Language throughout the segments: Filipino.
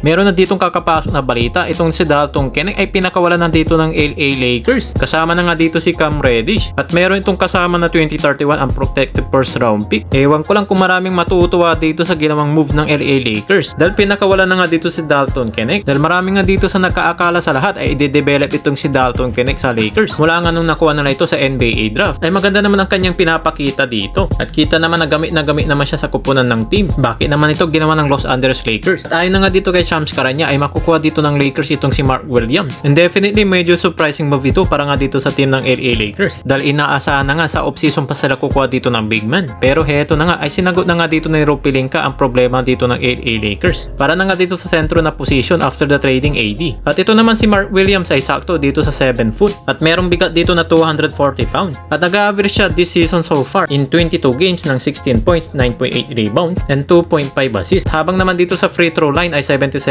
Meron na ditong kakapasok na balita, itong si Dalton Knecht ay pinakawalan na dito ng LA Lakers. Kasama na nga dito si Cam Reddish at meron itong kasama na 2031 ang protected first round pick. Ewan ko lang kung maraming matutuwa dito sa ginawang move ng LA Lakers dahil pinakawalan na nga dito si Dalton Knecht. Dahil marami nga dito sa nakaakala sa lahat ay i-develop itong si Dalton Knecht sa Lakers. Mula nga nung nakuha nila ito sa NBA draft ay maganda naman ang kanyang pinapakita dito at kita naman na gamit naman siya sa kupunan ng team. Bakit naman ito ginawa ng Los Angeles Lakers? At ayon na nga dito kay Shams Charania ay makukuha dito ng Lakers itong si Mark Williams. And definitely medyo surprising move ito para nga dito sa team ng LA Lakers dahil inaasahan na nga sa offseason pa sila kukuha dito ng big man. Pero heto na nga ay sinagot na nga dito ni Rob Pelinka ang problema dito ng LA Lakers para na nga dito sa sentro na position after the trading AD. At ito naman si Mark Williams ay sakto dito sa 7 foot at merong bigat dito na 240 pounds at nag-average siya this season so far in 22 games ng 16 points, 9.8 rebounds and 2.5 assists, habang naman dito sa free throw line ay 77%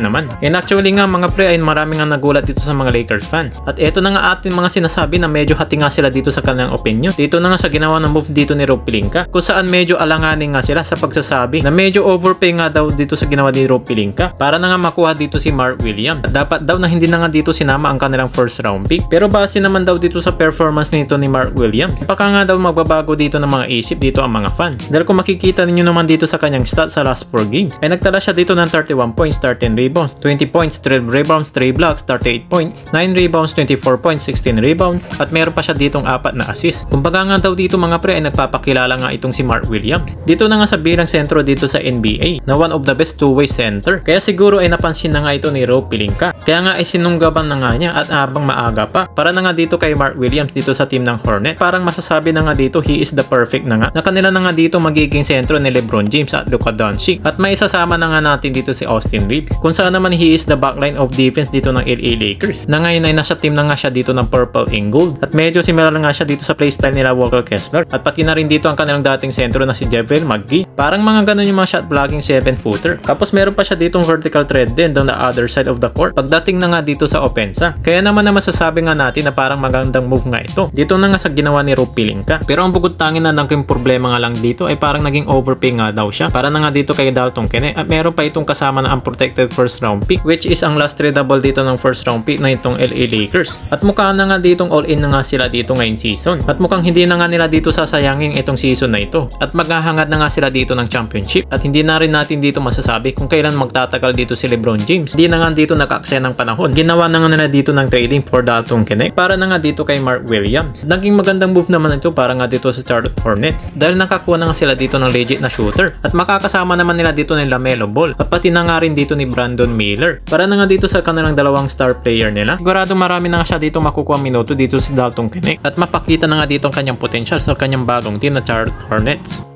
naman. And actually nga mga pre ay marami nga nagulat dito sa mga Lakers fans. At eto na nga atin mga sinasabi na medyo hati nga sila dito sa kanilang opinion. Dito na nga sa ginawa ng move dito ni Rob Pelinka kung saan medyo alanganin nga sila sa pagsasabi na medyo overpay nga daw dito sa ginawa ni Rob Pelinka para na nga makuha dito si Mark Williams. At dapat daw na hindi na nga dito sinama ang kanilang first round pick. Pero base naman daw dito sa performance nito ni Mark Williams, baka nga daw magbabago dito ng mga isip dito ang mga fans. Dahil kung makikita ninyo naman dito sa kanyang stats sa last 4 games ay nagtala siya dito ng 31 points, 13 rebounds, 20 points, 12 rebounds, 3 blocks, 38 points, 9 rebounds, 24 points, 16 rebounds at meron pa siya ditong 4 na assist. Kumbaga nga daw dito mga pre ay nagpapakilala nga itong si Mark Williams. Dito na nga sa bilang sentro dito sa NBA na one of the best two-way center. Kaya siguro ay napansin na nga ito ni Rob Pelinka. Kaya nga ay sinunggaban na nga niya at habang maaga pa para na nga dito kay Mark Williams dito sa team ng Hornet. Parang masasabi na nga dito he is the perfect na nga na kanila na nga dito magiging sentro ni LeBron James at Luka Doncic. At may isasama na nga natin dito si Austin Reeves kung saan naman he is the backline of defense dito ng LA Lakers na ngayon ay nasa team na nga siya dito ng purple and gold at medyo similar nga siya dito sa playstyle nila Walker Kessler at pati na rin dito ang kanilang dating sentro na si JaVale McGee. Parang mga ganun yung mga shot blocking 7-footer. Tapos meron pa siya ditong vertical thread din down the other side of the court pagdating na nga dito sa opensa. Kaya naman masasabi nga natin na parang magandang move nga ito. Dito na nga sa ginawa ni Rob Pelinka. Pero ang bukod tangin na naging problema nga lang dito ay parang naging overpay nga daw siya para na nga dito kay Dalton Knecht at meron pa itong kasama na unprotected first round pick which is ang last tradable dito ng first round pick na itong LA Lakers. At mukha na nga ditong all in na nga sila dito ngayong season. At mukhang hindi na nga nila dito sasayangin itong season na ito. At maghahangad na nga sila dito ng championship. At hindi na rin natin dito masasabi kung kailan magtatagal dito si LeBron James. Hindi na nga dito nag-aksaya ng panahon. Ginawa na nga nila dito ng trading for Dalton Knecht para na nga dito kay Mark Williams. Naging magandang move naman ito para nga dito sa Charlotte Hornets dahil nakakuha na nga sila dito ng legit na shooter at makakasama naman nila dito ng LaMelo Ball at pati na nga rin dito ni Brandon Miller para na nga dito sa kanilang dalawang star player nila. Sigurado marami na nga siya dito makukuha minuto dito si Dalton Knecht at mapakita na nga dito ang kanyang potential sa kanyang bagong team na Charlotte Hornets.